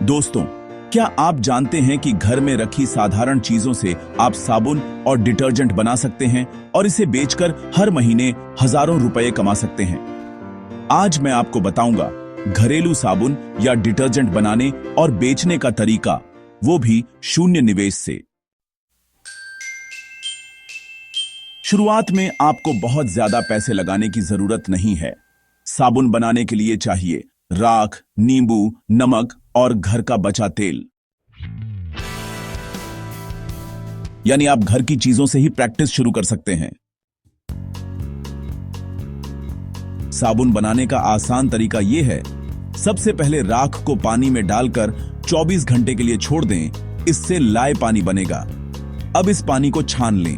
दोस्तों, क्या आप जानते हैं कि घर में रखी साधारण चीजों से आप साबुन और डिटर्जेंट बना सकते हैं और इसे बेचकर हर महीने हजारों रुपए कमा सकते हैं। आज मैं आपको बताऊंगा घरेलू साबुन या डिटर्जेंट बनाने और बेचने का तरीका, वो भी शून्य निवेश से। शुरुआत में आपको बहुत ज्यादा पैसे लगाने की जरूरत नहीं है। साबुन बनाने के लिए चाहिए राख, नींबू, नमक और घर का बचा तेल। यानी आप घर की चीजों से ही प्रैक्टिस शुरू कर सकते हैं। साबुन बनाने का आसान तरीका यह है, सबसे पहले राख को पानी में डालकर 24 घंटे के लिए छोड़ दें। इससे लाय पानी बनेगा। अब इस पानी को छान लें,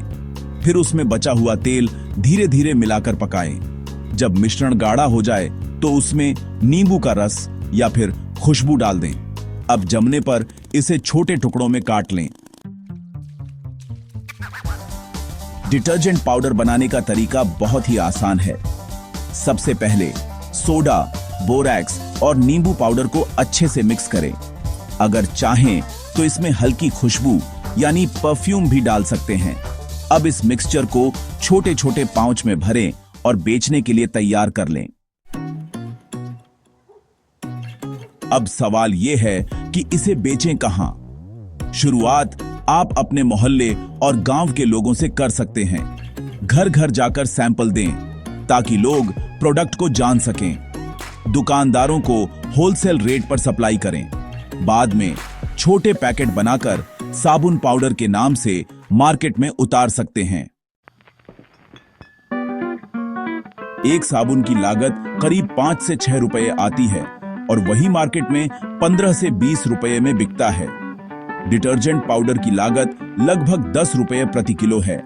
फिर उसमें बचा हुआ तेल धीरे धीरे मिलाकर पकाएं। जब मिश्रण गाढ़ा हो जाए तो उसमें नींबू का रस या फिर खुशबू डाल दें। अब जमने पर इसे छोटे टुकड़ों में काट लें। डिटर्जेंट पाउडर बनाने का तरीका बहुत ही आसान है। सबसे पहले सोडा, बोरैक्स और नींबू पाउडर को अच्छे से मिक्स करें। अगर चाहें तो इसमें हल्की खुशबू यानी परफ्यूम भी डाल सकते हैं। अब इस मिक्सचर को छोटे छोटे पाउच में भरें और बेचने के लिए तैयार कर लें। अब सवाल यह है कि इसे बेचें कहां? शुरुआत आप अपने मोहल्ले और गांव के लोगों से कर सकते हैं। घर घर जाकर सैंपल दें ताकि लोग प्रोडक्ट को जान सकें। दुकानदारों को होलसेल रेट पर सप्लाई करें। बाद में छोटे पैकेट बनाकर साबुन पाउडर के नाम से मार्केट में उतार सकते हैं। एक साबुन की लागत करीब 5 से 6 रुपए आती है और वही मार्केट में 15 से 20 रुपए में बिकता है। डिटर्जेंट पाउडर की लागत लगभग 10 रुपए प्रति किलो है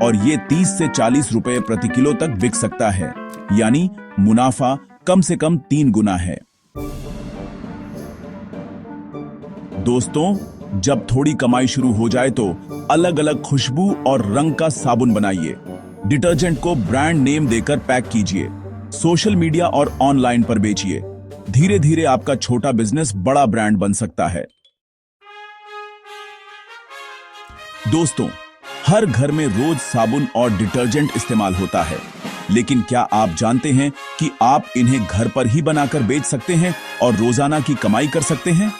और ये 30 से 40 रुपए प्रति किलो तक बिक सकता है। यानी मुनाफा कम से कम 3 गुना है। दोस्तों, जब थोड़ी कमाई शुरू हो जाए तो अलग अलग खुशबू और रंग का साबुन बनाइए। डिटर्जेंट को ब्रांड नेम देकर पैक कीजिए। सोशल मीडिया और ऑनलाइन पर बेचिए। धीरे धीरे आपका छोटा बिजनेस बड़ा ब्रांड बन सकता है। दोस्तों, हर घर में रोज साबुन और डिटर्जेंट इस्तेमाल होता है, लेकिन क्या आप जानते हैं कि आप इन्हें घर पर ही बनाकर बेच सकते हैं और रोजाना की कमाई कर सकते हैं,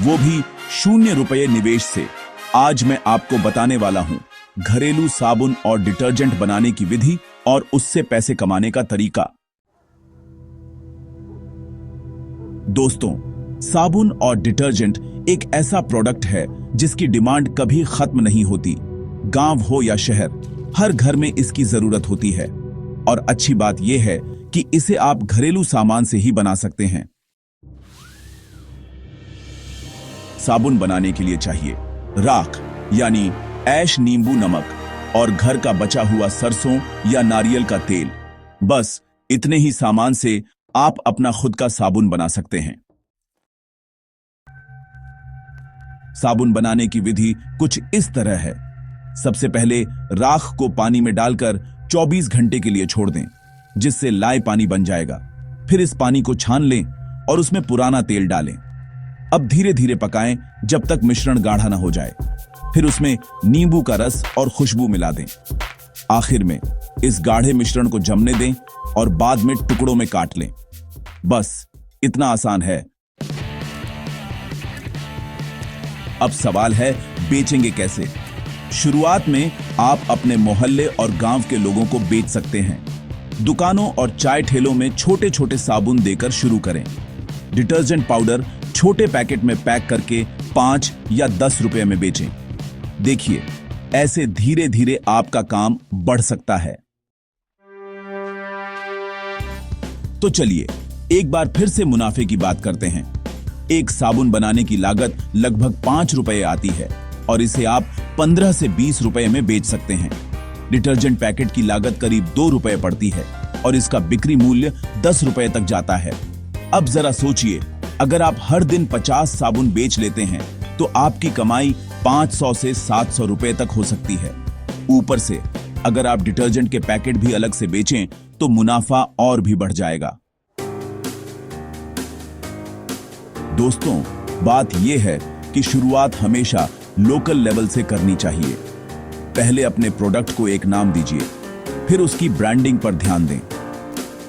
वो भी शून्य रुपये निवेश से। आज मैं आपको बताने वाला हूं घरेलू साबुन और डिटर्जेंट बनाने की विधि और उससे पैसे कमाने का तरीका। दोस्तों, साबुन और डिटर्जेंट एक ऐसा प्रोडक्ट है जिसकी डिमांड कभी खत्म नहीं होती। गांव हो या शहर, हर घर में इसकी जरूरत होती है। और अच्छी बात यह है कि इसे आप घरेलू सामान से ही बना सकते हैं। साबुन बनाने के लिए चाहिए राख यानी ऐश, नींबू, नमक और घर का बचा हुआ सरसों या नारियल का तेल। बस इतने ही सामान से आप अपना खुद का साबुन बना सकते हैं। साबुन बनाने की विधि कुछ इस तरह है। सबसे पहले राख को पानी में डालकर 24 घंटे के लिए छोड़ दें, जिससे लाय पानी बन जाएगा। फिर इस पानी को छान लें और उसमें पुराना तेल डालें। अब धीरे धीरे पकाएं जब तक मिश्रण गाढ़ा ना हो जाए। फिर उसमें नींबू का रस और खुशबू मिला दें। आखिर में इस गाढ़े मिश्रण को जमने दें और बाद में टुकड़ों में काट लें। बस इतना आसान है। अब सवाल है, बेचेंगे कैसे? शुरुआत में आप अपने मोहल्ले और गांव के लोगों को बेच सकते हैं। दुकानों और चाय ठेलों में छोटे छोटे साबुन देकर शुरू करें। डिटर्जेंट पाउडर छोटे पैकेट में पैक करके 5 या 10 रुपए में बेचें। देखिए, ऐसे धीरे धीरे आपका काम बढ़ सकता है। तो चलिए एक बार फिर से मुनाफे की बात करते हैं। एक साबुन बनाने की लागत लगभग 5 रुपए आती है और इसे आप 15 से 20 रुपए में बेच सकते हैं। डिटर्जेंट पैकेट की लागत करीब 2 रुपए पड़ती है और इसका बिक्री मूल्य 10 रुपए तक जाता है। अब जरा सोचिए, अगर आप हर दिन 50 साबुन बेच लेते हैं तो आपकी कमाई 500 से 700 रुपए तक हो सकती है। ऊपर से अगर आप डिटर्जेंट के पैकेट भी अलग से बेचें तो मुनाफा और भी बढ़ जाएगा। दोस्तों, बात यह है कि शुरुआत हमेशा लोकल लेवल से करनी चाहिए। पहले अपने प्रोडक्ट को एक नाम दीजिए, फिर उसकी ब्रांडिंग पर ध्यान दें।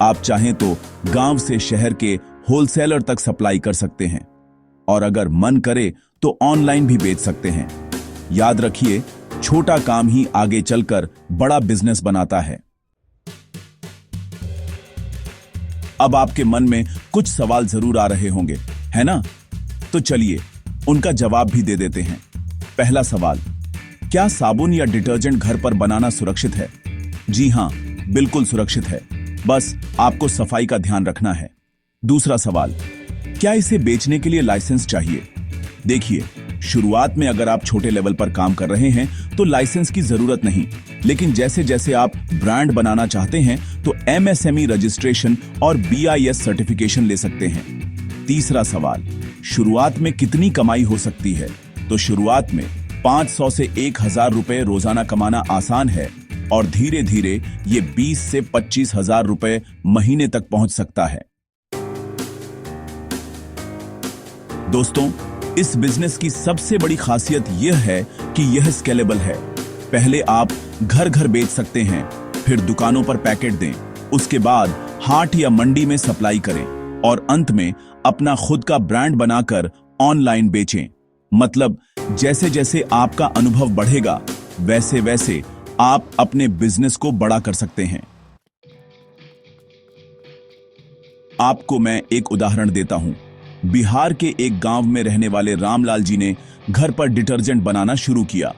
आप चाहें तो गांव से शहर के होलसेलर तक सप्लाई कर सकते हैं और अगर मन करे तो ऑनलाइन भी बेच सकते हैं। याद रखिए, छोटा काम ही आगे चलकर बड़ा बिजनेस बनाता है। अब आपके मन में कुछ सवाल जरूर आ रहे होंगे, है ना? तो चलिए उनका जवाब भी दे देते हैं। पहला सवाल, क्या साबुन या डिटर्जेंट घर पर बनाना सुरक्षित है? जी हां, बिल्कुल सुरक्षित है, बस आपको सफाई का ध्यान रखना है। दूसरा सवाल, क्या इसे बेचने के लिए लाइसेंस चाहिए? देखिए, शुरुआत में अगर आप छोटे लेवल पर काम कर रहे हैं तो लाइसेंस की जरूरत नहीं, लेकिन जैसे जैसे आप ब्रांड बनाना चाहते हैं तो MSME रजिस्ट्रेशन और BIS सर्टिफिकेशन ले सकते हैं। तीसरा सवाल, शुरुआत में कितनी कमाई हो सकती है? तो शुरुआत में 500 से 1000 रुपए रोजाना कमाना आसान है और धीरे धीरे ये 20 से 25,000 रुपए महीने तक पहुंच सकता है। दोस्तों, इस बिजनेस की सबसे बड़ी खासियत यह है कि यह स्केलेबल है। पहले आप घर घर बेच सकते हैं, फिर दुकानों पर पैकेट दें, उसके बाद हाट या मंडी में सप्लाई करें और अंत में अपना खुद का ब्रांड बनाकर ऑनलाइन बेचें। मतलब जैसे जैसे आपका अनुभव बढ़ेगा, वैसे वैसे आप अपने बिजनेस को बड़ा कर सकते हैं। आपको मैं एक उदाहरण देता हूं। बिहार के एक गांव में रहने वाले रामलाल जी ने घर पर डिटर्जेंट बनाना शुरू किया।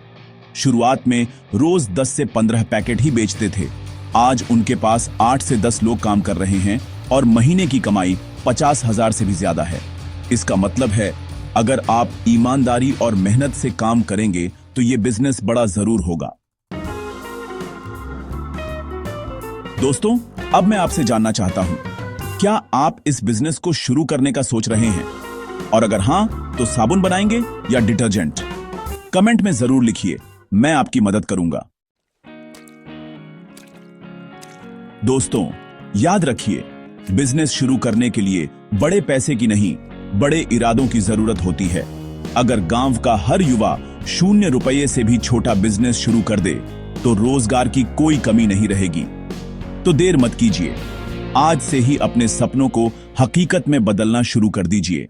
शुरुआत में रोज 10 से 15 पैकेट ही बेचते थे। आज उनके पास 8 से 10 लोग काम कर रहे हैं और महीने की कमाई 50,000 से भी ज्यादा है। इसका मतलब है, अगर आप ईमानदारी और मेहनत से काम करेंगे तो यह बिजनेस बड़ा जरूर होगा। दोस्तों, अब मैं आपसे जानना चाहता हूं, क्या आप इस बिजनेस को शुरू करने का सोच रहे हैं? और अगर हां, तो साबुन बनाएंगे या डिटर्जेंट? कमेंट में जरूर लिखिए, मैं आपकी मदद करूंगा। दोस्तों, याद रखिए, बिजनेस शुरू करने के लिए बड़े पैसे की नहीं, बड़े इरादों की जरूरत होती है। अगर गांव का हर युवा 0 रुपये से भी छोटा बिजनेस शुरू कर दे तो रोजगार की कोई कमी नहीं रहेगी। तो देर मत कीजिए, आज से ही अपने सपनों को हकीकत में बदलना शुरू कर दीजिए।